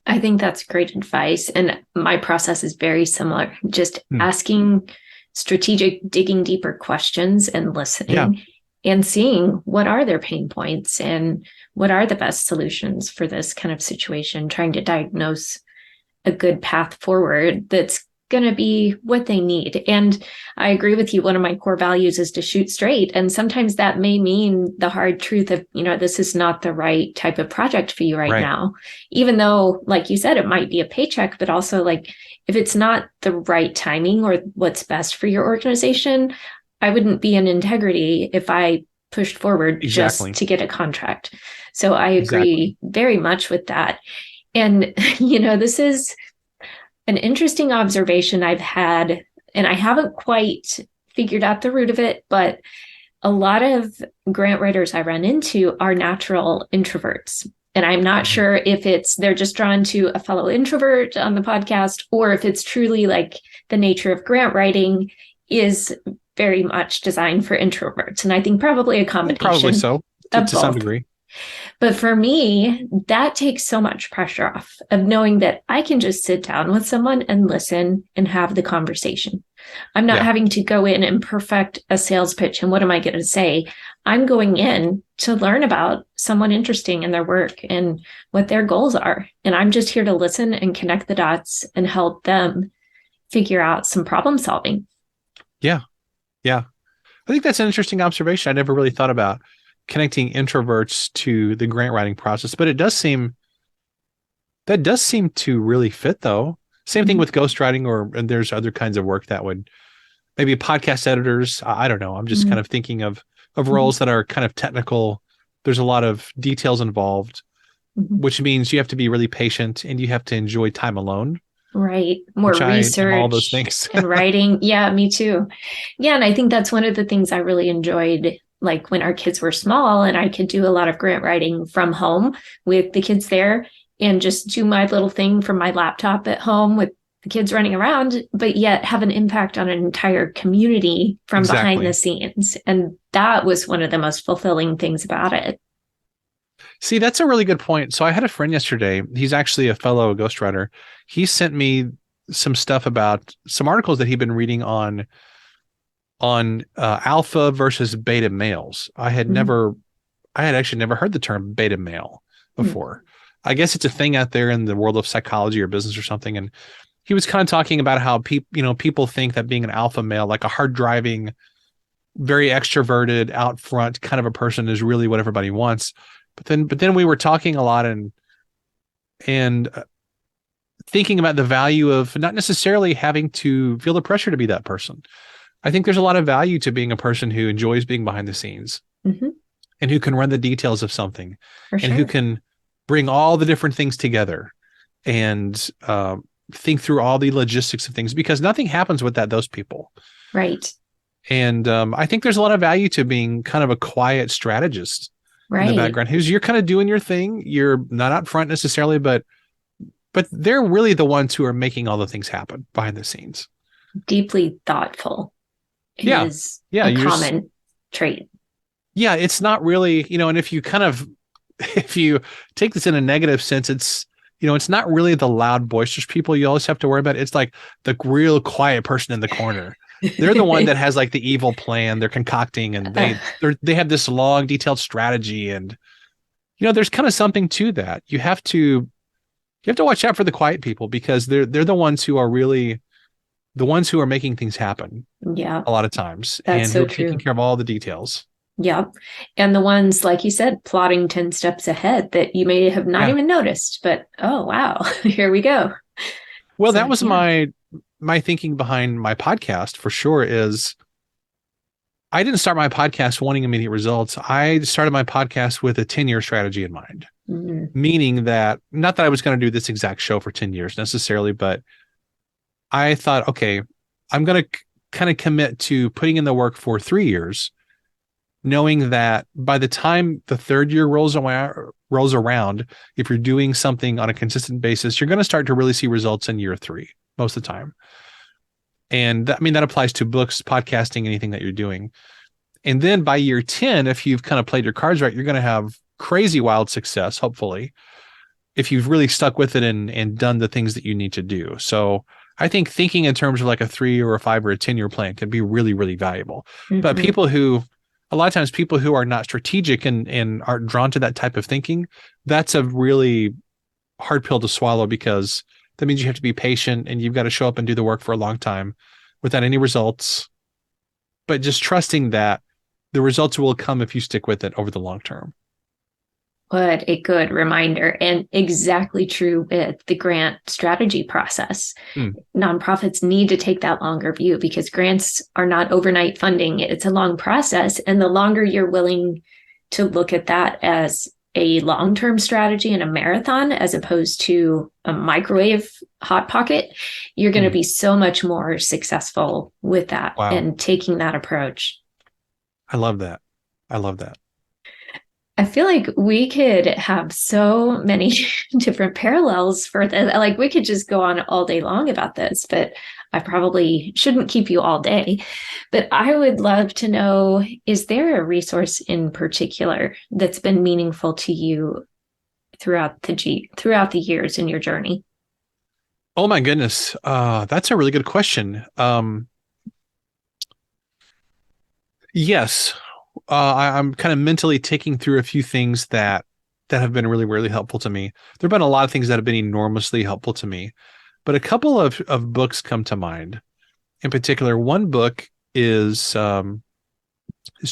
I think that's great advice. And my process is very similar, just asking strategic, digging deeper questions and listening and seeing what are their pain points and what are the best solutions for this kind of situation, trying to diagnose a good path forward that's going to be what they need. And I agree with you. One of my core values is to shoot straight. And sometimes that may mean the hard truth of, this is not the right type of project for you right now, even though, like you said, it might be a paycheck, but also like if it's not the right timing or what's best for your organization, I wouldn't be in integrity if I pushed forward just to get a contract. So I agree very much with that. And, this is an interesting observation I've had, and I haven't quite figured out the root of it, but a lot of grant writers I run into are natural introverts. And I'm not sure if they're just drawn to a fellow introvert on the podcast, or if it's truly like the nature of grant writing is very much designed for introverts. And I think probably a combination. Probably so, to some degree. But for me, that takes so much pressure off of knowing that I can just sit down with someone and listen and have the conversation. I'm not having to go in and perfect a sales pitch. And what am I going to say? I'm going in to learn about someone interesting in their work and what their goals are. And I'm just here to listen and connect the dots and help them figure out some problem solving. Yeah. I think that's an interesting observation I never really thought about, connecting introverts to the grant writing process, but that does seem to really fit, though. Same thing with ghostwriting, and there's other kinds of work that would, maybe podcast editors. I don't know. I'm just kind of thinking of roles that are kind of technical. There's a lot of details involved, which means you have to be really patient and you have to enjoy time alone. Right. More research, all those things. And writing. Yeah, me too. Yeah. And I think that's one of the things I really enjoyed, like when our kids were small and I could do a lot of grant writing from home with the kids there and just do my little thing from my laptop at home with the kids running around, but yet have an impact on an entire community from behind the scenes. And that was one of the most fulfilling things about it. See, that's a really good point. So I had a friend yesterday. He's actually a fellow ghostwriter. He sent me some stuff about some articles that he'd been reading on alpha versus beta males. I had actually never heard the term beta male before. I guess it's a thing out there in the world of psychology or business or something. And he was kind of talking about how people think that being an alpha male, like a hard driving, very extroverted, out front kind of a person, is really what everybody wants. But then we were talking a lot and thinking about the value of not necessarily having to feel the pressure to be that person. I think there's a lot of value to being a person who enjoys being behind the scenes and who can run the details of something and who can bring all the different things together and think through all the logistics of things, because nothing happens without those people. Right. And I think there's a lot of value to being kind of a quiet strategist in the background, you're kind of doing your thing. You're not out front necessarily, but they're really the ones who are making all the things happen behind the scenes. Deeply thoughtful is a common trait. Yeah, it's not really, and if you take this in a negative sense, it's, it's not really the loud, boisterous people you always have to worry about. It's like the real quiet person in the corner They're the one that has like the evil plan they're concocting, and they have this long, detailed strategy. And there's kind of something to that. You have to watch out for the quiet people, because they're the ones who are really the ones who are making things happen Yeah, a lot of times, that's and who so are taking true. care of all the details. Yep. And the ones, like you said, plotting 10 steps ahead that you may have not Yeah. even noticed, but oh, wow, here we go. Well, So, that was yeah. my thinking behind my podcast for sure. Is I didn't start my podcast wanting immediate results. I started my podcast with a 10-year strategy in mind, Mhm. meaning that not that I was going to do this exact show for 10 years necessarily, but I thought, okay, I'm going to kind of commit to putting in the work for 3 years, knowing that by the time the third year rolls around, if you're doing something on a consistent basis, you're going to start to really see results in year three most of the time. And that, I mean, that applies to books, podcasting, anything that you're doing. And then by year 10, if you've kind of played your cards right, you're going to have crazy wild success, hopefully, if you've really stuck with it and done the things that you need to do. So I think thinking in terms of like a 3 or a 5 or a 10-year plan can be really, really valuable. But Mhm. a lot of times people who are not strategic and aren't drawn to that type of thinking, that's a really hard pill to swallow, because that means you have to be patient and you've got to show up and do the work for a long time without any results, but just trusting that the results will come if you stick with it over the long term. What a good reminder, and exactly true with the grant strategy process. Hmm. Nonprofits need to take that longer view because grants are not overnight funding. It's a long process. And the longer you're willing to look at that as a long term strategy and a marathon, as opposed to a microwave hot pocket, you're going to Hmm. be so much more successful with that Wow. and taking that approach. I love that. I love that. I feel like we could have so many different parallels for this. Like we could just go on all day long about this, but I probably shouldn't keep you all day. But I would love to know, is there a resource in particular that's been meaningful to you throughout the years in your journey? Oh my goodness. That's a really good question. Yes. I'm kind of mentally ticking through a few things that have been really, really helpful to me. There have been a lot of things that have been enormously helpful to me, but a couple of books come to mind. In particular, one book is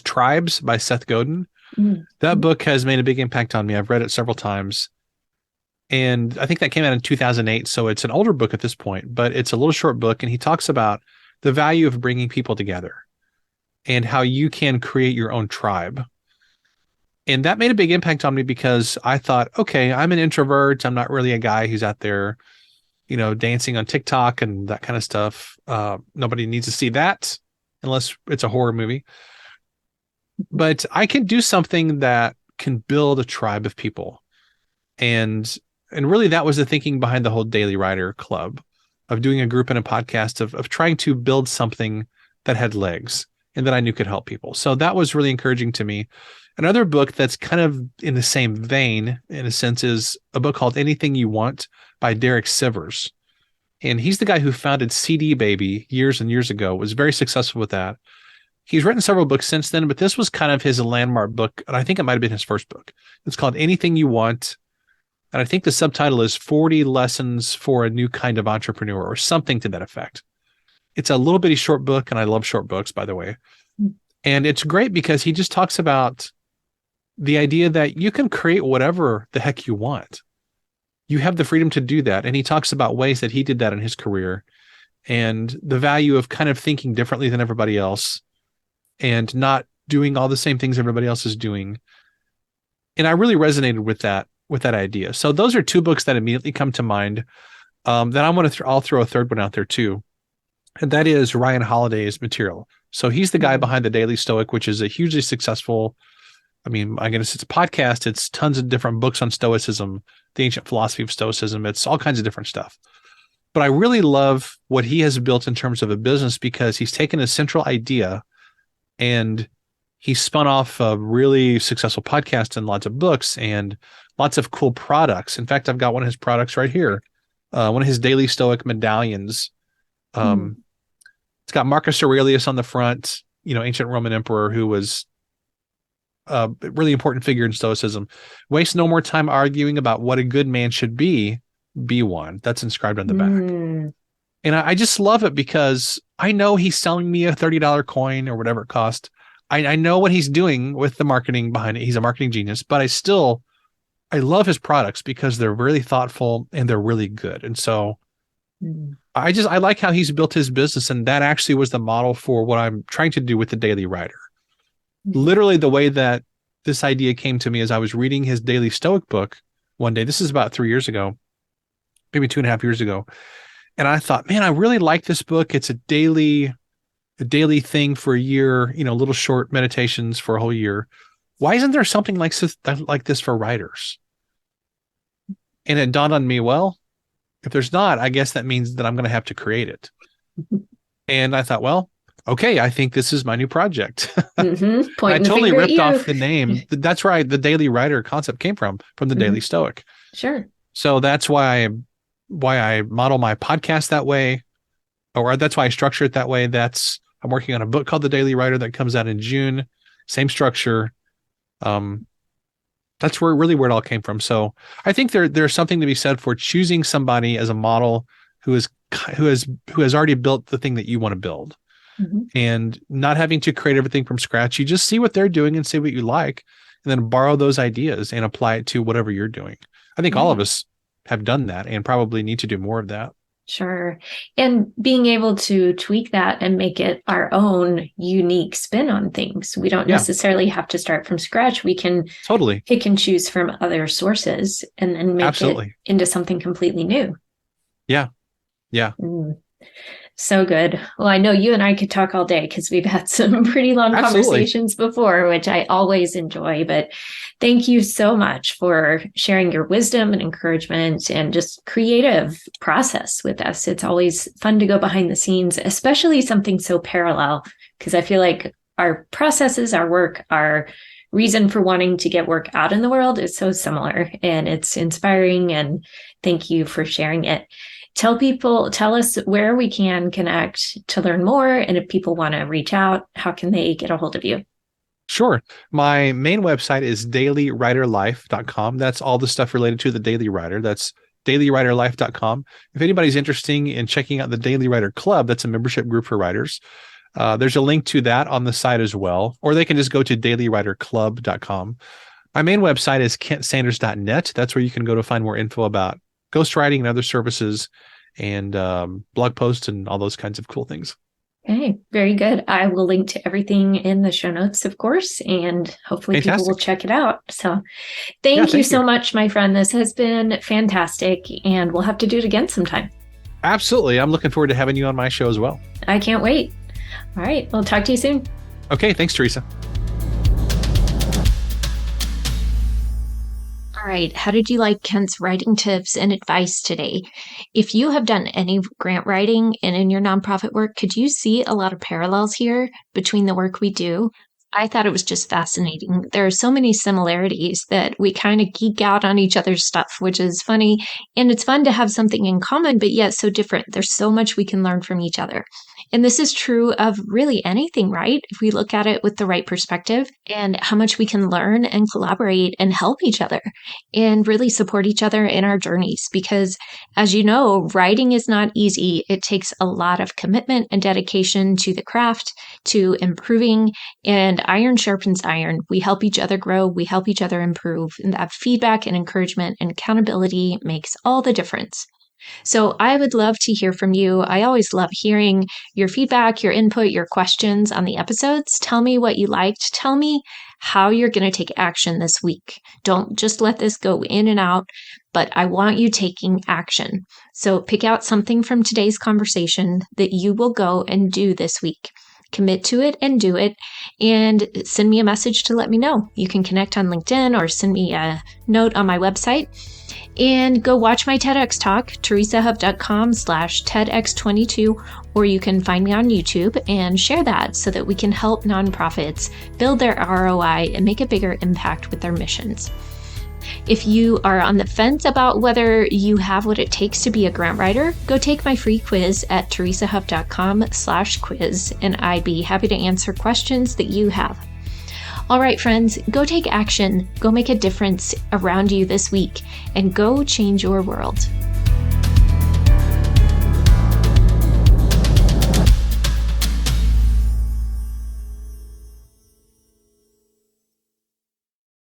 Tribes by Seth Godin. That Mm-hmm. book has made a big impact on me. I've read it several times. And I think that came out in 2008. So it's an older book at this point, but it's a little short book. And he talks about the value of bringing people together and how you can create your own tribe. And that made a big impact on me, because I thought, okay, I'm an introvert. I'm not really a guy who's out there, dancing on TikTok and that kind of stuff. Nobody needs to see that unless it's a horror movie. But I can do something that can build a tribe of people. And really that was the thinking behind the whole Daily Writer Club, of doing a group and a podcast of trying to build something that had legs and that I knew could help people. So that was really encouraging to me. Another book that's kind of in the same vein, in a sense, is a book called Anything You Want by Derek Sivers. And he's the guy who founded CD Baby years and years ago, was very successful with that. He's written several books since then, but this was kind of his landmark book. And I think it might have been his first book. It's called Anything You Want. And I think the subtitle is 40 Lessons for a New Kind of Entrepreneur, or something to that effect. It's a little bitty short book, and I love short books, by the way. And it's great because he just talks about the idea that you can create whatever the heck you want. You have the freedom to do that. And he talks about ways that he did that in his career, and the value of kind of thinking differently than everybody else and not doing all the same things everybody else is doing. And I really resonated with that idea. So those are two books that immediately come to mind. Then I'll throw a third one out there too, and that is Ryan Holiday's Material. So he's the guy behind the Daily Stoic, which is a hugely successful. I mean, I guess it's a podcast. It's tons of different books on Stoicism, the ancient philosophy of Stoicism. It's all kinds of different stuff. But I really love what he has built in terms of a business, because he's taken a central idea and he spun off a really successful podcast and lots of books and lots of cool products. In fact, I've got one of his products right here, one of his Daily Stoic medallions. Mm. It's got Marcus Aurelius on the front, ancient Roman emperor who was a really important figure in Stoicism. Waste no more time arguing about what a good man should be one. That's inscribed on the back. And I just love it because I know he's selling me a $30 coin or whatever it cost. I know what he's doing with the marketing behind it. He's a marketing genius, but I love his products because they're really thoughtful and they're really good. And so I like how he's built his business. And that actually was the model for what I'm trying to do with the Daily Writer. Literally the way that this idea came to me is I was reading his Daily Stoic book one day. This is about 3 years ago, maybe 2.5 years ago. And I thought, man, I really like this book. It's a daily thing for a year, little short meditations for a whole year. Why isn't there something like this for writers? And it dawned on me, well, if there's not, I guess that means that I'm going to have to create it. And I thought, well, okay, I think this is my new project. I totally ripped off the name. That's where the Daily Writer concept came from the Daily Stoic. Sure. So that's why I model my podcast that way, or that's why I structure it that way. I'm working on a book called The Daily Writer that comes out in June. Same structure. That's where it all came from. So I think there's something to be said for choosing somebody as a model who has already built the thing that you want to build, and not having to create everything from scratch. You just see what they're doing and see what you like, and then borrow those ideas and apply it to whatever you're doing. I think all of us have done that and probably need to do more of that. Sure. And being able to tweak that and make it our own unique spin on things. We don't necessarily have to start from scratch. We can totally pick and choose from other sources and then make it into something completely new. Yeah. Yeah. So good. Well, I know you and I could talk all day because we've had some pretty long conversations before, which I always enjoy. But thank you so much for sharing your wisdom and encouragement and just creative process with us. It's always fun to go behind the scenes, especially something so parallel, because I feel like our processes, our work, our reason for wanting to get work out in the world is so similar, and it's inspiring. And thank you for sharing it. Tell us where we can connect to learn more. And if people want to reach out, how can they get a hold of you? Sure. My main website is dailywriterlife.com. That's all the stuff related to the Daily Writer. That's dailywriterlife.com. If anybody's interested in checking out the Daily Writer Club, that's a membership group for writers. There's a link to that on the site as well, or they can just go to dailywriterclub.com. My main website is kentsanders.net. That's where you can go to find more info about ghostwriting and other services and blog posts and all those kinds of cool things. Okay, very good. I will link to everything in the show notes, of course, and hopefully people will check it out. So thank you so much, my friend. This has been fantastic, and we'll have to do it again sometime. Absolutely. I'm looking forward to having you on my show as well. I can't wait. All right. We'll talk to you soon. Okay. Thanks, Teresa. All right. How did you like Kent's writing tips and advice today? If you have done any grant writing and in your nonprofit work, could you see a lot of parallels here between the work we do? I thought it was just fascinating. There are so many similarities that we kind of geek out on each other's stuff, which is funny. And it's fun to have something in common, but yet so different. There's so much we can learn from each other. And this is true of really anything, right? If we look at it with the right perspective, and how much we can learn and collaborate and help each other and really support each other in our journeys. Because as you know, writing is not easy. It takes a lot of commitment and dedication to the craft, to improving, and iron sharpens iron. We help each other grow. We help each other improve. And that feedback and encouragement and accountability makes all the difference. So I would love to hear from you. I always love hearing your feedback, your input, your questions on the episodes. Tell me what you liked. Tell me how you're going to take action this week. Don't just let this go in and out, but I want you taking action. So pick out something from today's conversation that you will go and do this week. Commit to it and do it, and send me a message to let me know. You can connect on LinkedIn or send me a note on my website. And go watch my TEDx talk, teresahub.com/TEDx22, or you can find me on YouTube and share that so that we can help nonprofits build their ROI and make a bigger impact with their missions. If you are on the fence about whether you have what it takes to be a grant writer, go take my free quiz at teresahuff.com/quiz, and I'd be happy to answer questions that you have. All right, friends, go take action, go make a difference around you this week, and go change your world.